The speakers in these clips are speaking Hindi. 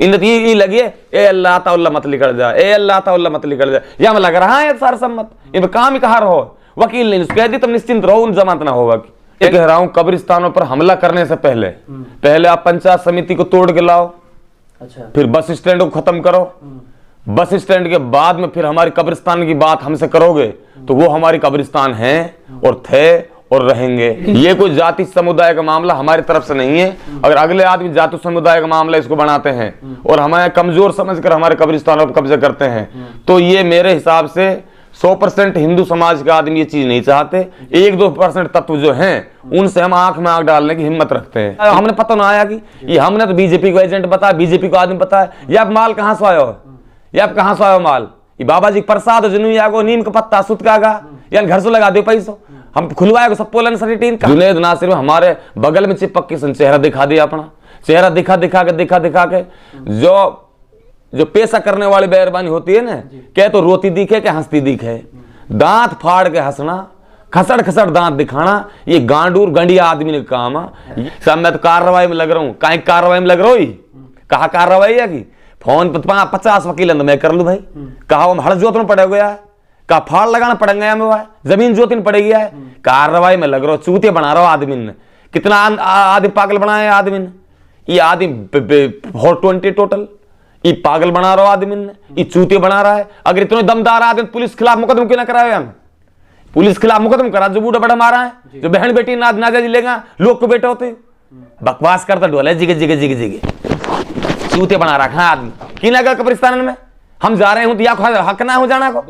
इन ये लगी है ए अल्लाह ताउल्ला मत निकल जा, ए अल्लाह ताउल्ला मत निकल जा, या में लग रहा है सार सम्मत इन काम ही कहा रहो। वकील ने कह दी तुम निश्चिंत रहो, उन जमानत ना होगा। ये कह रहा हूं कब्रिस्तानों पर हमला करने से पहले आप पंचायत समिति को तोड़ के लाओ, अच्छा, फिर बस स्टैंड को खत्म करो, बस स्टैंड के बाद में फिर हमारी कब्रिस्तान की बात हमसे करोगे तो वो हमारी कब्रिस्तान है और थे और रहेंगे। ये कोई जाति समुदाय का मामला हमारी तरफ से नहीं है। अगर अगले आदमी जाति समुदाय का मामला इसको बनाते हैं और हमें कमजोर समझकर हमारे कब्रिस्तानों पर कब्जा करते हैं तो ये मेरे हिसाब से 100% हिंदू समाज के आदमी ये चीज नहीं चाहते। 1-2% तत्व जो हैं उनसे हम आंख में आंख डालने की हिम्मत रखते हैं। हमने पता ना आया कि ये हमने तो बीजेपी को एजेंट बताया, बीजेपी को आदमी बताया। ये आप माल कहाँ से आयो, ये आप कहाँ से आयो माल? ये बाबा जी प्रसाद जुनूया को नीम का पत्ता सुत का या घर से लगा दो पैसों, हम खुलवाए सब पोलन सरिटीन का। जुनेद नासिर हमारे बगल में चिपक के चेहरा दिखा दिया, अपना चेहरा दिखा के जो पेशा करने वाली बेरबानी होती है ना, क्या तो रोती दिखे क्या हंसती दिखे, दांत फाड़ के हंसना, खसड़ खसड़ दांत दिखाना, ये गांडूर गंडिया आदमी ने काम है। सब मैं तो कार्रवाई में लग रहा हूँ, कहीं कार्रवाई में लग रहा हूँ, कहा कार्रवाई है कि फोन पर 50 वकील मैं कर लू भाई, कहा हड़ जोत में पड़े गया है, कहा फाड़ लगाना पड़ेगा हमें, जमीन जोतनी पड़ेगी है, कार्रवाई में लग रहा हो, चूतिया बना रहा हो आदमी ने। कितना आदमी पागल बनाया आदमी ने, ये आदमी 420 टोटल ये पागल बना रहा हो आदमी ने, ये चूतिया बना रहा है। अगर इतने दमदार आदमी पुलिस खिलाफ मुकदमा क्यों ना कराए? हम पुलिस खिलाफ मुकदमा करा, जो बूढ़ा बड़ा मारा है, जो बहन बेटी नाजा जी लेगा, लोग को बेटे होते बकवास करता ढोला जिगे जिगे जिगे जिगे चूतिया बना रखा है आदमी। कि ना कब्रिस्तान में हम जा रहे हूं तो हक ना हो जाना को,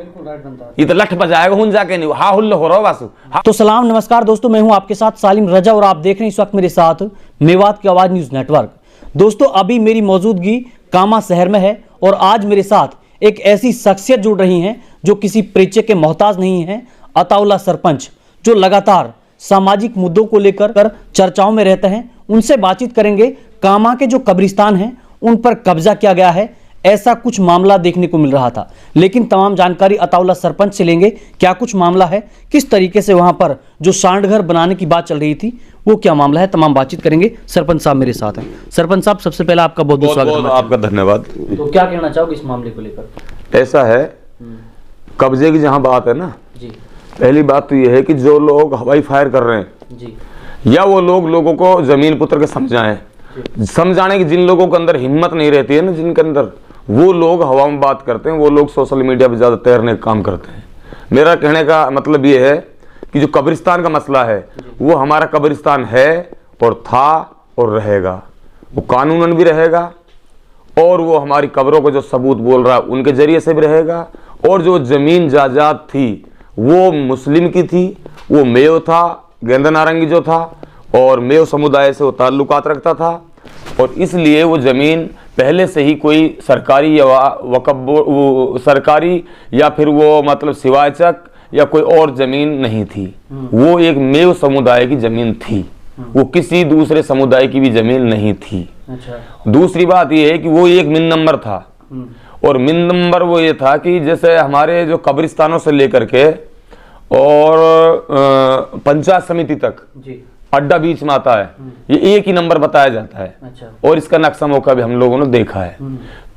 ये तो लठ बजाएगा हूं जाके नहीं, हा हुल्लो हो रहा वासु। तो सलाम नमस्कार दोस्तों, मैं हूं आपके साथ सालिम रजा और आप देख रहे हैं इस वक्त मेरे साथ मेवात की आवाज न्यूज नेटवर्क। दोस्तों अभी मेरी मौजूदगी कामा शहर में है और आज मेरे साथ एक ऐसी शख्सियत जुड़ रही हैं जो किसी परिचय के मोहताज नहीं है, अताउल्ला सरपंच, जो लगातार सामाजिक मुद्दों को लेकर चर्चाओं में रहते हैं। उनसे बातचीत करेंगे। कामा के जो कब्रिस्तान हैं उन पर कब्जा किया गया है, ऐसा कुछ मामला देखने को मिल रहा था, लेकिन तमाम जानकारी अताउल्ला सरपंच से लेंगे। क्या कुछ मामला है, किस तरीके से वहां पर जो सांडघर बनाने की बात चल रही थी वो क्या मामला है, तमाम बातचीत करेंगे। सरपंच साहब मेरे साथ हैं। सरपंच साहब सबसे पहले आपका बहुत बहुत स्वागत है। आपका धन्यवाद। तो क्या कहना चाहोगे इस मामले को लेकर? ऐसा है, कब्जे की जहां बात है ना जी, पहली बात तो यह है कि जो लोग हवाई फायर कर रहे हैं जी, या वो लोगों को जमीन पुत्र के समझाने की जिन लोगों के अंदर हिम्मत नहीं रहती है ना, जिनके अंदर, वो लोग हवा में बात करते हैं, वो लोग सोशल मीडिया पे ज्यादा तैरने का काम करते हैं। मेरा कहने का मतलब ये है कि जो कब्रिस्तान का मसला है वो हमारा कब्रिस्तान है और था और रहेगा, वो कानूनन भी रहेगा और वो हमारी कब्रों को जो सबूत बोल रहा है उनके जरिए से भी रहेगा। और जो जमीन जायदाद थी वो मुस्लिम की थी, वो मेव था, गेंदा नारंगी जो था, और मेव समुदाय से वो ताल्लुकात रखता था और इसलिए वो जमीन पहले से ही कोई सरकारी या सरकारी या फिर वो मतलब सिवाचक या कोई और जमीन नहीं थी, वो एक मेव समुदाय की जमीन थी, वो किसी दूसरे समुदाय की भी जमीन नहीं थी। अच्छा। दूसरी बात ये है कि वो एक मिन नंबर था और मिन नंबर वो ये था कि जैसे हमारे जो कब्रिस्तानों से लेकर के और पंचायत समिति तक जी, अड्डा बीच में आता है, ये एक ही नंबर बताया जाता है। अच्छा। और इसका नक्शा मौका भी हम लोगों ने देखा है।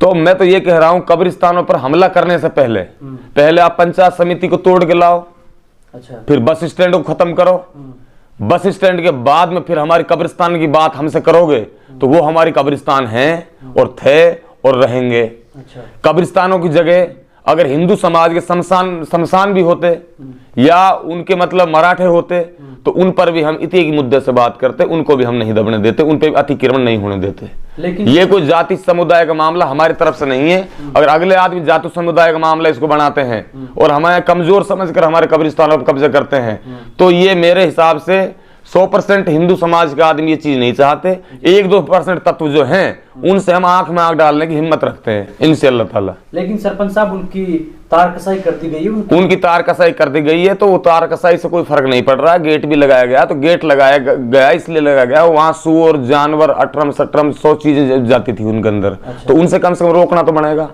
तो मैं तो ये कह रहा हूं कब्रिस्तानों पर हमला करने से पहले आप पंचायत समिति को तोड़ के लाओ, अच्छा, फिर बस स्टैंड को खत्म करो, बस स्टैंड के बाद में फिर हमारी कब्रिस्तान की बात हमसे करोगे तो वो हमारी कब्रिस्तान है और थे और रहेंगे। अच्छा। कब्रिस्तानों की जगह अगर हिंदू समाज के शमशान भी होते या उनके मतलब मराठे होते तो उन पर भी हम इतने की मुद्दे से बात करते, उनको भी हम नहीं दबने देते, उन पर अतिक्रमण नहीं होने देते। लेकिन ये कोई जाति समुदाय का मामला हमारी तरफ से नहीं है। अगर अगले आदमी जाति समुदाय का मामला इसको बनाते हैं और हमें कमजोर समझकर हमारे कब्रिस्तानों पर कब्जा करते हैं तो ये मेरे हिसाब से 100% हिंदू समाज का आदमी ये चीज नहीं चाहते। 1-2% तत्व जो हैं उनसे हम आंख में आंख डालने की हिम्मत रखते हैं इंशाअल्लाह ताला। लेकिन सरपंच साहब उनकी तार कसाई कर दी गई है, उनकी तार कसाई कर दी गई है तो वो तार कसाई से कोई फर्क नहीं पड़ रहा है। गेट भी लगाया गया, तो गेट लगाया गया इसलिए लगाया गया वहां सूअर जानवर अटरम सटरम 100 चीजें जाती थी उनके अंदर। अच्छा। तो उनसे कम से कम रोकना तो बनेगा।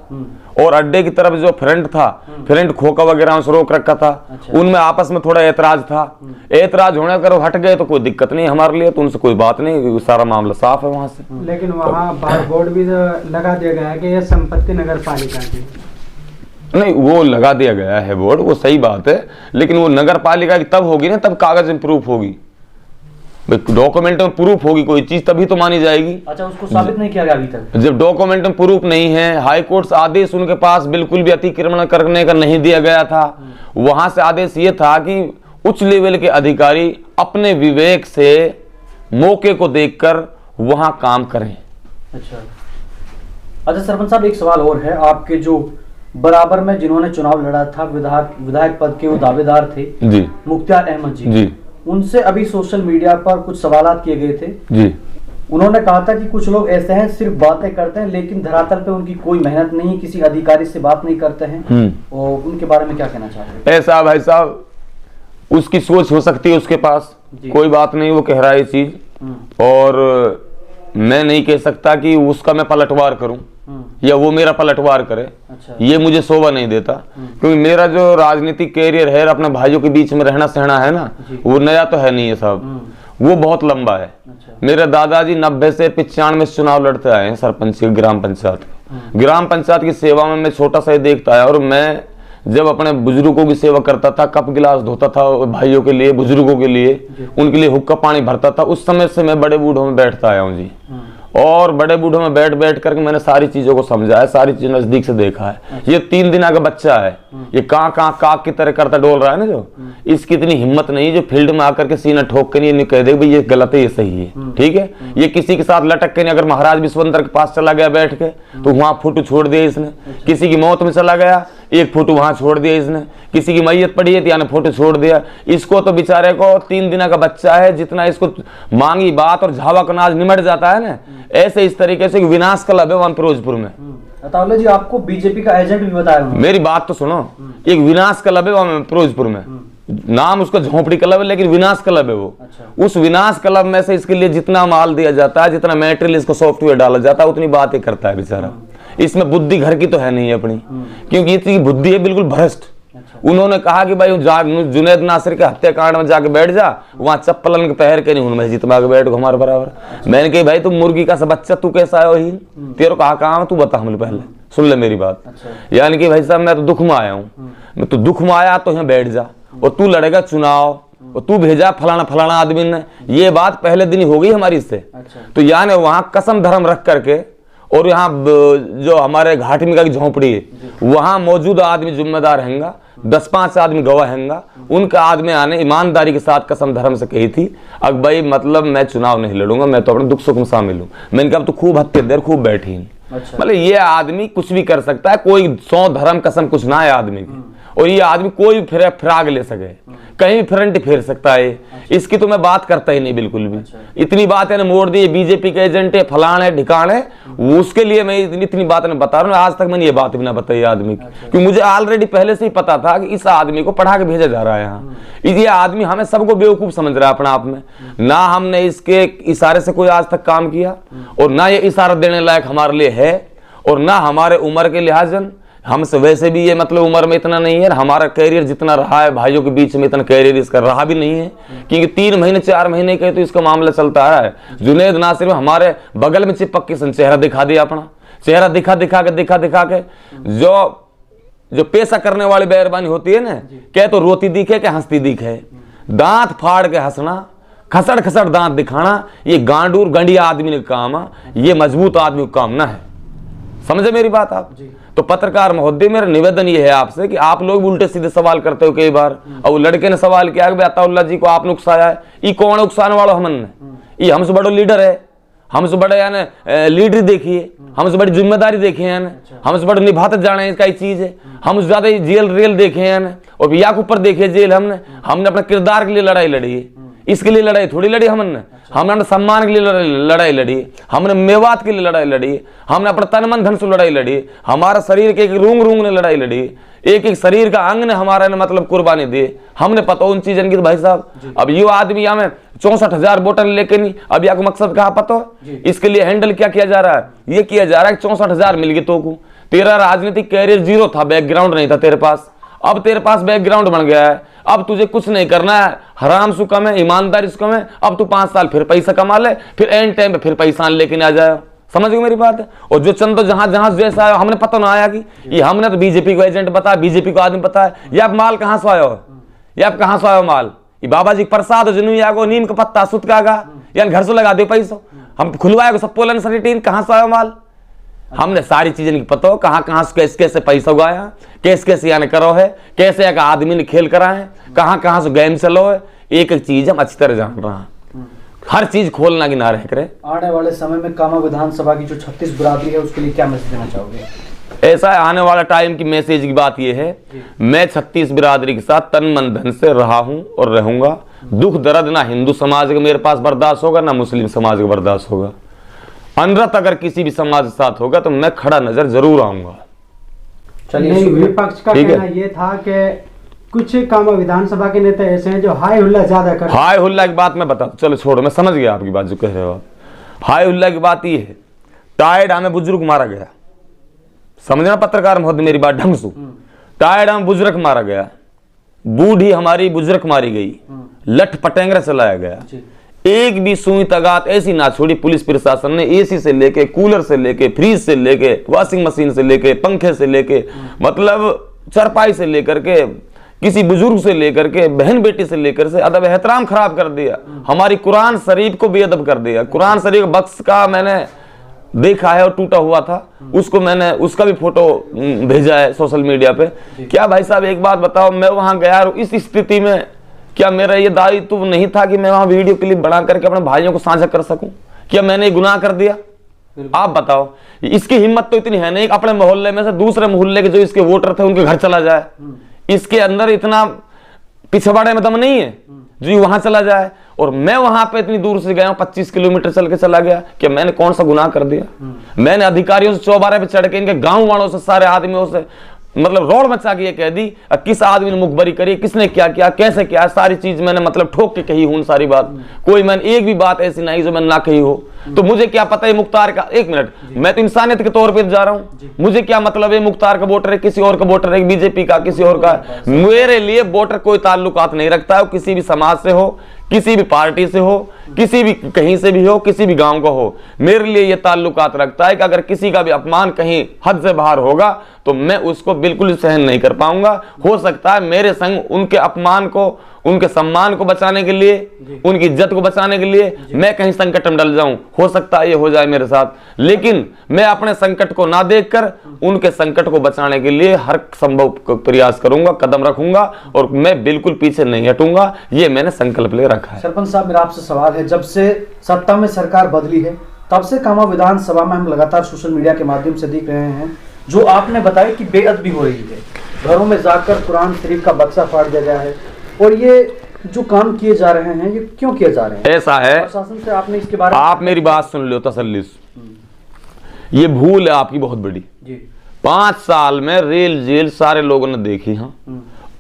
और अड्डे की तरफ जो फ्रंट था, फ्रंट खोखा वगैरह से रोक रखा था। अच्छा। उनमें आपस में थोड़ा ऐतराज था, ऐतराज होने कर हट गए तो कोई दिक्कत नहीं हमारे लिए, तो उनसे कोई बात नहीं, सारा मामला साफ है वहां से। लेकिन वहाँ और बोर्ड भी तो लगा दिया गया है कि यह संपत्ति नगर पालिका की। नहीं, वो लगा दिया गया है बोर्ड, वो सही बात है, लेकिन वो नगर पालिका की तब होगी ना, तब कागज में प्रूफ होगी, डॉक्यूमेंट में प्रूफ होगी कोई चीज, तभी तो मानी जाएगी। अच्छा, उसको साबित नहीं किया गया अभी तक। जब डॉक्यूमेंट में प्रूफ नहीं है, हाई कोर्ट से आदेश उनके पास बिल्कुल भी अतिक्रमण करने का नहीं दिया गया था, वहां से आदेश ये था कि उच्च लेवल के अधिकारी अपने विवेक से मौके को देखकर वहां काम करें। अच्छा सरपंच साहब, एक सवाल और है। आपके जो बराबर में जिन्होंने चुनाव लड़ा था, विधायक पद के वो दावेदार थे जी, मुख्तार अहमद जी, उनसे अभी सोशल मीडिया पर कुछ सवालात किए गए थे जी। उन्होंने कहा था कि कुछ लोग ऐसे हैं सिर्फ बातें करते हैं लेकिन धरातल पे उनकी कोई मेहनत नहीं, किसी अधिकारी से बात नहीं करते हैं, और उनके बारे में क्या कहना चाहते हैं? ऐसा भाई साहब, उसकी सोच हो सकती है उसके पास, कोई बात नहीं, वो कह रहा है ये चीज, और मैं नहीं कह सकता कि उसका मैं पलटवार करूं या वो मेरा पलटवार करे। अच्छा। ये मुझे शोभा नहीं देता, क्योंकि मेरा जो राजनीतिक कैरियर है, अपने भाइयों के बीच में रहना सहना है ना, वो नया तो है नहीं है साहब, वो बहुत लंबा है। अच्छा। मेरे दादाजी 90 से 95 चुनाव लड़ते आए हैं सरपंच की, ग्राम पंचायत की सेवा में मैं छोटा सा ही देखता आया, और मैं जब अपने बुजुर्गों की सेवा करता था, कप गिलास धोता था भाइयों के लिए, बुजुर्गों के लिए, उनके लिए हुक्का पानी भरता था, उस समय से मैं बड़े बूढ़ों में बैठता आया हूँ जी। और बड़े बूढ़ों में बैठ बैठ करके मैंने सारी चीजों को समझा है, सारी चीज नजदीक से देखा है। ये 3 दिन का बच्चा है, ये कहाँ काक की तरह करता डोल रहा है ना, जो इसकी इतनी हिम्मत नहीं जो फील्ड में आकर के सीना ठोक के नहीं कह दे भाई ये गलत है ये सही है, ठीक है। ये किसी के साथ लटक के नहीं, अगर महाराज विश्वंतर के पास चला गया बैठ के तो वहां फोटो छोड़ दिया इसने, किसी की मौत में चला गया एक फोटो वहां छोड़ दिया इसने, किसी की मैयत पड़ी है तो यानी फोटो छोड़ दिया। इसको तो बेचारे को 3 दिन का बच्चा है, जितना इसको मांगी बात और झावा का नाज निमट जाता है ना, ऐसे इस तरीके से विनाश क्लब है वहां फिरोजपुर में। अताउल्ला जी, आपको बीजेपी का एजेंट भी बताया उन्होंने। मेरी बात तो सुनो, एक विनाश क्लब है वहां फिरोजपुर में, नाम उसका झोपड़ी क्लब है लेकिन विनाश क्लब है वो। अच्छा। उस विनाश क्लब में से इसके लिए जितना माल दिया जाता है, जितना मेटेरियल इसको सॉफ्टवेयर डाला जाता है, उतनी बातें करता है बेचारा। इसमें बुद्धि घर की तो है नहीं अपनी, क्योंकि इतनी बुद्धि है बिल्कुल भ्रष्ट। उन्होंने कहा कि भाई जुनैद नासिर के हत्याकांड में जाके बैठ जा, वहां चप्पलन के पहर के नहीं मस्जिद में आके बैठ गो हमारे बराबर। मैंने कही भाई तुम मुर्गी का सा बच्चा, तू कैसा है वही, तेरे कहा कहाँ तू बता, हमने पहले सुन ले मेरी बात। यानी कि भाई साहब मैं तो दुख में आया हूँ, मैं तो दुख में आया तो यहाँ बैठ जा, और तू लड़ेगा चुनाव और तू भेजा फलाना फलाना आदमी ने, ये बात पहले दिन ही हो गई हमारी इससे। तो यानी वहाँ कसम धर्म रख करके, और यहाँ जो हमारे घाटी में का झोंपड़ी है वहां मौजूद आदमी जिम्मेदार रहेगा, 10-5 आदमी गवाह रहेगा, उनका आदमी आने ईमानदारी के साथ कसम धर्म से कही थी अब भाई मतलब मैं चुनाव नहीं लड़ूंगा, मैं तो अपने दुख सुख में शामिल हूँ। मैंने कहा तो खूब हत्या देर खूब बैठी। अच्छा। मतलब ये आदमी कुछ भी कर सकता है, कोई 100 धर्म कसम कुछ ना है आदमी की, और ये आदमी कोई भी फिराग ले सके, कहीं भी फ्रंट फेर सकता है। इसकी तो मैं बात करता ही नहीं बिल्कुल भी। इतनी बात है ना मोड़ दी, बीजेपी के एजेंट है, फलान है, ढिकान है, उसके लिए मैं इतनी बात नहीं बता रहा हूँ। आज तक मैंने ये बात भी ना बताई आदमी की, क्योंकि मुझे ऑलरेडी पहले से ही पता था कि इस आदमी को पढ़ा के भेजा जा रहा है यहाँ। ये आदमी हमें सबको बेवकूफ समझ रहा है अपने आप में, ना हमने इसके इशारे से कोई आज तक काम किया, और ना ये इशारा देने लायक हमारे लिए है, और ना हमारे उम्र के लिहाजन हमसे वैसे भी ये मतलब उम्र में इतना नहीं है, हमारा कैरियर जितना रहा है भाइयों के बीच में इतना कैरियर इसका रहा भी नहीं है, क्योंकि 3 महीने 4 महीने के तो इसका मामला चलता आ रहा है। जुनैद नासिर में हमारे बगल में चिपक के चेहरा दिखा दिया, अपना चेहरा दिखा दिखा के जो पेशा करने वाली बेरबानी होती है ना, क्या तो रोती दिखे क्या हंसती दिखे, दांत फाड़ के हंसना, खसड़ खसड़ दांत दिखाना, ये गांडूर गंडिया आदमी का काम है, ये मजबूत आदमी का काम ना है। समझे मेरी बात आप? तो पत्रकार महोदय मेरा निवेदन ये है आपसे कि आप लोग उल्टे सीधे सवाल करते हो कई बार। और वो लड़के ने सवाल किया कि अताउल्ला जी को आपने उकसाया है, ये कौन है उकसाने वाला? हमने, ये हमसे बड़ो लीडर है, हमसे बड़े यानी लीडर देखिए, हमसे बड़ी जिम्मेदारी देखे हैं, हमसे बड़े निभाते जाने इसका चीज है, हम ज्यादा जेल रेल देखे हैं, और या के ऊपर देखे जेल हमने अपने किरदार के लिए लड़ाई लड़ी है, इसके लिए लड़ाई थोड़ी लड़ी हमने अपने सम्मान के लिए लड़ाई लड़ी, हमने मेवात के लिए लड़ाई लड़ी, हमने अपने तन मन धन से लड़ाई लड़ी, हमारा शरीर के एक रूंग रूंग ने लड़ाई लड़ी, एक एक शरीर का अंग ने हमारा ने मतलब कुर्बानी दी, हमने पता उन चीजों की। तो भाई साहब अब ये आदमी यहाँ में 64,000 वोटर लेके नहीं, अब यहाँ को मकसद कहा पता, इसके लिए हैंडल क्या किया जा रहा है? ये किया जा रहा है 64,000 मिल गए तो को, तेरा राजनीतिक कैरियर जीरो था, बैकग्राउंड नहीं था तेरे पास, अब तेरे पास बैकग्राउंड बन गया है, अब तुझे कुछ नहीं करना है, हराम से कम है, ईमानदारी से कम है, अब तू 5 साल फिर पैसा कमा ले, फिर एंड टाइम पे फिर पैसा लेके आ जाए। समझ गए मेरी बात है। और जो चंद जहां जहां जैसा आया हमने पता ना आया कि ये हमने तो बीजेपी को एजेंट बताया, बीजेपी को आदमी बताया। ये आप माल कहां से आयो, ये आप कहां से आयो माल, ये बाबा जी प्रसाद जनुया को नीम का पत्ता सुत का या घर से लगा दो पैसों, हम खुलवाए सब पोलन सरिटीन कहां से आयो माल, हमने सारी चीजें नहीं पता हो कहां से कैसे कैसे पैसा उगाया, कैसे कैसे यानी करो है, कैसे एक आदमी ने खेल करा है, कहां से गेम चलो है, एक एक चीज हम अच्छी तरह जान रहा है। हर चीज खोलना की ना रह करे। आने वाले समय में कामा विधानसभा की जो 36 बिरादरी है उसके लिए क्या मैसेज देना चाहोगे? ऐसा है, आने वाला टाइम की मैसेज की बात यह है, मैं 36 बिरादरी के साथ तन मन धन से रहा हूं और रहूंगा। दुख दर्द ना हिंदू समाज का मेरे पास बर्दाश्त होगा, ना मुस्लिम समाज का बर्दाश्त होगा। अनरत अगर किसी भी समाज के साथ होगा तो मैं खड़ा नजर जरूर आऊंगा। चलिए, विपक्ष का कहना ये था कि कुछ कामा विधानसभा के नेता ऐसे हैं जो हाय हुल्ला ज्यादा कर, हाय हुल्ला की बात मैं बता, चलो छोड़ो, मैं समझ गया आपकी बात जो कह रहे हो आप। हाय हुल्ला की बात ये है, टायडा में बुजुर्ग मारा गया, समझना पत्रकार महोदय मेरी बात ढंग से, टायडा में बुजुर्ग मारा गया, बूढ़ी हमारी बुजुर्ग मारी गई, लठ पटेंगरा चलाया गया, एक भी सुई तगात ऐसी ना छोड़ी पुलिस प्रशासन ने। एसी से लेके, कूलर से लेके, फ्रीज से लेके, वॉशिंग मशीन से लेके, पंखे से लेके, मतलब चरपाई से लेकर के, किसी बुजुर्ग से लेकर के, बहन बेटी से लेकर से अदब एहतराम खराब कर दिया। हमारी कुरान शरीफ को बेअदब कर दिया। कुरान शरीफ बक्स का मैंने देखा है और टूटा हुआ था, उसको मैंने उसका भी फोटो भेजा है सोशल मीडिया पे। क्या भाई साहब एक बात बताओ, मैं वहां गया और इस स्थिति में क्या मेरा ये दायित्व नहीं था कि मैं वहां वीडियो क्लिप बना करके अपने भाइयों को साझा कर सकूं? क्या मैंने गुनाह कर दिया? आप बताओ। इसकी हिम्मत तो इतनी है नहीं, अपने मोहल्ले में से दूसरे मोहल्ले के जो इसके वोटर थे उनके घर चला जाए। इसके अंदर इतना पिछवाड़े में दम नहीं है जो वहां चला जाए। और मैं वहां पे इतनी दूर से गया हूं, 25 किलोमीटर चल के चला गया। कि मैंने कौन सा गुनाह कर दिया? मैंने अधिकारियों से चौबारे पे चढ़ के, इनके गांव वालों से, सारे आदमियों से मतलब रोड मचा के ये कह दी किस आदमी ने मुखबरी करी, किसने क्या किया, कैसे किया, सारी चीज मैंने मतलब ठोक के कही हूं सारी बात। कोई मैंने एक भी बात ऐसी नहीं जो मैंने ना कही हो। तो मुझे क्या पता है मुख्तार का, एक मिनट, मैं तो इंसानियत के तौर पे जा रहा हूं, मुझे क्या मतलब है मुख्तार का वोटर है, किसी और का वोटर है, बीजेपी का, किसी और का। मेरे लिए वोटर कोई ताल्लुकात नहीं रखता है, किसी भी समाज से हो, किसी भी पार्टी से हो, किसी भी कहीं से भी हो, किसी भी गांव का हो। मेरे लिए ये ताल्लुकात रखता है कि अगर किसी का भी अपमान कहीं हद से बाहर होगा तो मैं उसको बिल्कुल सहन नहीं कर पाऊंगा। हो सकता है मेरे संग उनके अपमान को, उनके सम्मान को बचाने के लिए, उनकी इज्जत को बचाने के लिए मैं कहीं संकट में डल जाऊं, हो सकता है ये हो जाए मेरे साथ। लेकिन मैं अपने संकट को ना देखकर उनके संकट को बचाने के लिए हर संभव प्रयास करूंगा, कदम रखूंगा और मैं बिल्कुल पीछे नहीं हटूंगा। ये मैंने संकल्प ले रखा है। सरपंच साहब, मेरा आपसे सवाल है, जब से सत्ता में सरकार बदली है तब से कामा विधानसभा में हम लगातार सोशल मीडिया के माध्यम से देख रहे हैं जो आपने बताया कि बेअदबी हो रही है, घरों में जाकर कुरान शरीफ का बक्सा फाड़ दिया गया है, और ये जो काम किए जा रहे हैं ये क्यों किए जा रहे हैं? ऐसा है, प्रशासन से आपने इसके बारे में, आप मेरी बात सुन लो तसल्ली से। ये भूल है आपकी बहुत बड़ी जी। 5 साल में रेल जेल सारे लोगों ने देखी हाँ।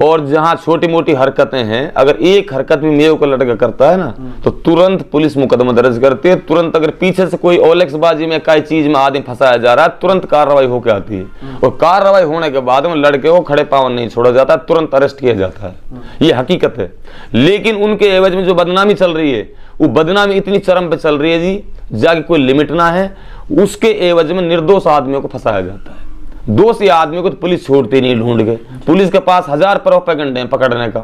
और जहां छोटी मोटी हरकतें हैं, अगर एक हरकत भी मेव का लड़का करता है ना तो तुरंत पुलिस मुकदमा दर्ज करती है। तुरंत अगर पीछे से कोई ओलेक्सबाजी में कई चीज में आदमी फंसाया जा रहा है, तुरंत कार्रवाई होकर आती है। और कार्रवाई होने के बाद में लड़के को खड़े पावन नहीं छोड़ा जाता, तुरंत अरेस्ट किया जाता है। ये हकीकत है। लेकिन उनके एवज में जो बदनामी चल रही है, वो बदनामी इतनी चरम पे चल रही है जी, जाके कोई लिमिट ना है। उसके एवज में निर्दोष आदमियों को फंसाया जाता है। दोषी आदमी को तो पुलिस छोड़ती नहीं ढूंढ के। पुलिस के पास 1000 प्रोपेगेंडे हैं पकड़ने का।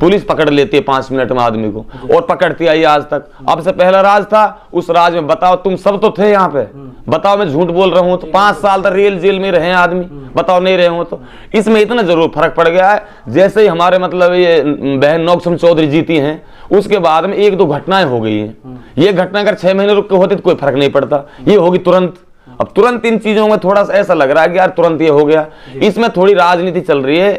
पुलिस पकड़ लेती है 5 मिनट में आदमी को, और पकड़ती आई आज तक। अब से पहला राज था, उस राज में बताओ तुम सब तो थे यहाँ पे, बताओ मैं झूठ बोल रहा हूँ तो 5 साल तक रेल जेल में रहे आदमी, बताओ नहीं रहे हो तो। इसमें इतना जरूर फर्क पड़ गया है, जैसे ही हमारे मतलब ये बहन नौकसम चौधरी जीती हैं उसके बाद में 1-2 घटनाएं हो गई हैं। ये घटना अगर 6 महीने रुक के होती तो कोई फर्क नहीं पड़ता, ये होगी तुरंत। अब तुरंत इन चीजों में थोड़ा सा ऐसा लग रहा है कि यार तुरंत ये हो गया। इसमें थोड़ी राजनीति चल रही है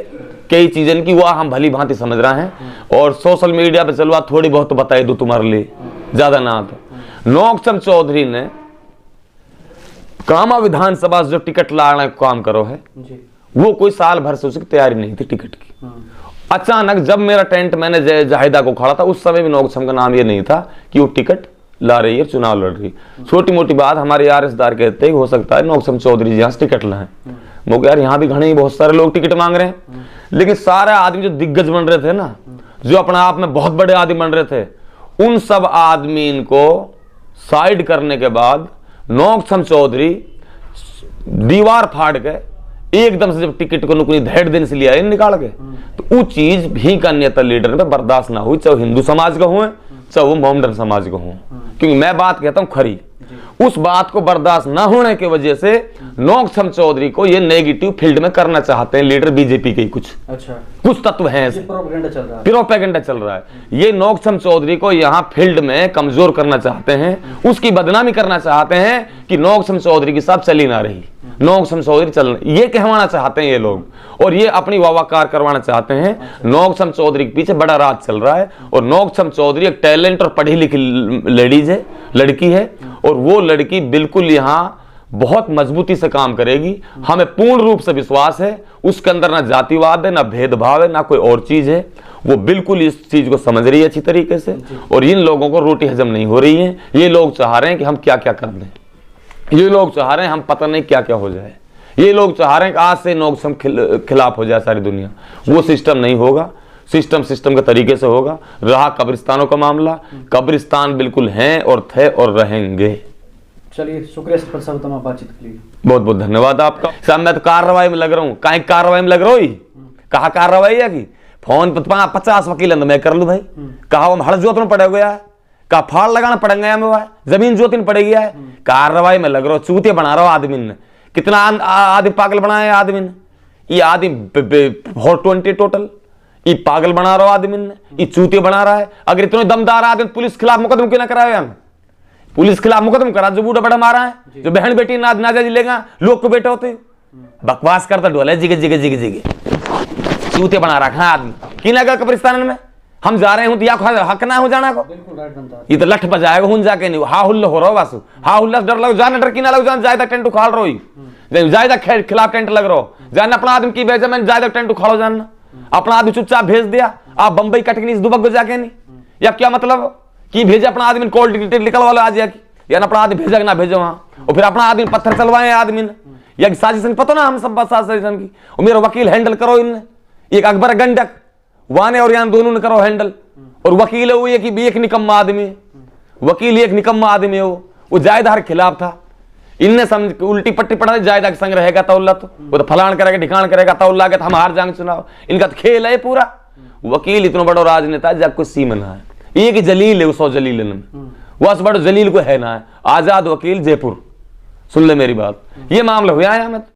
कई चीजों की, वह हम भली भांति समझ रहे हैं। और सोशल मीडिया पे चलवा थोड़ी बहुत तो बताई दो तुम्हारे लिए, ज्यादा ना तो। नौकसम चौधरी ने कामा विधानसभा से जो टिकट लाने का काम करो है, वो कोई साल भर से उसकी तैयारी नहीं थी टिकट की। अचानक जब मेरा टेंट मैंने जाहिदा को खड़ा था, उस समय भी नौकसम का नाम ये नहीं था कि वो टिकट ला रही है, चुनाव लड़ रही। छोटी मोटी बात हमारे आरएसदार कहते हैं हो सकता है नौकसम चौधरी जी यहाँ से टिकट लाएं। वो यार यहाँ भी घने बहुत सारे लोग टिकट मांग रहे हैं, लेकिन सारे आदमी जो दिग्गज बन रहे थे ना, जो अपने आप में बहुत बड़े आदमी बन रहे थे, उन सब आदमी को साइड करने के बाद नौक्षम चौधरी दीवार फाड़ के एकदम से जब टिकट को नुकनी धेड़ दिन से लिया है निकाल के, तो वो चीज भी का नेता लीडर में बर्दाश्त ना हुई, चाहे हिंदू समाज का हुए चाहे वो मोहम्मदन समाज का हो। क्योंकि मैं बात कहता हूं खरी, उस बात को बर्दाश्त ना होने की वजह से नौक्षम चौधरी को ये नेगेटिव फील्ड में करना चाहते हैं लीडर बीजेपी के कुछ कुछ तत्व हैं, प्रोपेगेंडा चल रहा है। ये नौक्षम चौधरी को यहाँ फील्ड में कमजोर करना चाहते हैं, उसकी बदनामी करना चाहते हैं कि नौक्षम चौधरी की साथ चली ना रही, नौक्षम चौधरी चल, ये कहवाना चाहते हैं ये लोग, और ये अपनी वाहवाकार करवाना चाहते हैं। नौक्षम चौधरी के पीछे बड़ा राज चल रहा है, और नौक्षम चौधरी एक टैलेंट और पढ़ी लिखी लेडीज है, लड़की है, और वो लड़की बिल्कुल यहाँ बहुत मजबूती से काम करेगी। हमें पूर्ण रूप से विश्वास है, उसके अंदर ना जातिवाद है, ना भेदभाव है, ना कोई और चीज है। वो बिल्कुल इस चीज को समझ रही है अच्छी तरीके से, और इन लोगों को रोटी हजम नहीं हो रही है। ये लोग चाह रहे हैं कि हम क्या क्या कर दें, ये लोग चाह रहे हैं हम पता नहीं क्या क्या हो जाए, ये लोग चाह रहे हैं कि आज से नौक्षम खिलाफ हो जाए सारी दुनिया। वो सिस्टम नहीं होगा, सिस्टम के तरीके से होगा। रहा कब्रिस्तानों का मामला, कब्रिस्तान बिल्कुल हैं और थे और रहेंगे। चलिए, शुक्रिया सर साहब, तमाम बातचीत के लिए बहुत बहुत धन्यवाद आपका। साहब मैं तो कार्रवाई में लग रहा हूँ, कहीं कार्रवाई में लग रहा हूँ, कहा कार्रवाई है कि फोन पर 50 वकील मैं कर लू भाई, कहा हम हड़ जोत में पड़े गया है, कहा फाड़ लगाना पड़ेगा हमें, जमीन जोतनी पड़ेगी है, कार्रवाई में लग रहा हूँ, चूतिया बना रहा हूँ आदमी ने। कितना आदमी पागल बनाया आदमी ने, ये आदमी 420 टोटल, ये पागल बना रहा आदमी ने, ये चूतिया बना रहा है। अगर इतने दमदार आदमी पुलिस खिलाफ मुकदमा क्यों ना कराए, हम पुलिस खिलाफ मुकदमा करा, जो बूढ़ा बड़ा मारा है, जो बहन बेटी नाजा जिलेगा, लोग को बेटे होते बकवास करता ढोला जिगे जिगे जिगे जिगे, चूतिया बना रखा है आदमी। कि ना कब्रिस्तान में हम जा रहे हूं तो या हक ना हो जाना को, ये तो लठ बजाएगा हूं जाके नहीं, हा हुल्ला हो रहा हो बस, हा हुल्ला डर लग जाना, डर की ना लग जाना, ज्यादा टेंट उखाड़ रहो, ज्यादा खिलाफ टेंट लग रहा हो जाना, अपना आदमी की भेजा मैंने ज्यादा टेंट उखाड़ो जाना, अपना आदमी चुपचाप भेज दिया, आप बंबई कटनी दुबक जाके नहीं, या क्या मतलब कि भेजा अपना आदमी कॉल टिकट निकल वाला आ जाए, या अपना आदमी भेजा ना भेजो वहां, और फिर अपना आदमी पत्थर चलवाए आदमी ने, या साजिश पता ना हम सब साजिश की, और मेरा वकील हैंडल करो इनने, एक अकबर गंडक वाने और यहाँ दोनों ने करो हैंडल, और वकील है वो एक निकम्मा आदमी है, वकील एक निकम्मा आदमी है, वो जायदा हर खिलाफ था, इनने समझ उल्टी पट्टी पड़ा जायदा के संग रहेगा तौला, तो वो तो फलान करेगा ढिकान करेगा, तौला के हम हार जाएंगे चुनाव, इनका तो खेल है पूरा। वकील इतना बड़ा राजनेता जब कोई सीमन है, एक जलील है 100 जलील में, वह बड़ा जलील को है ना है, आजाद वकील जयपुर, सुन ले मेरी बात, ये मामला हुआ है हमें।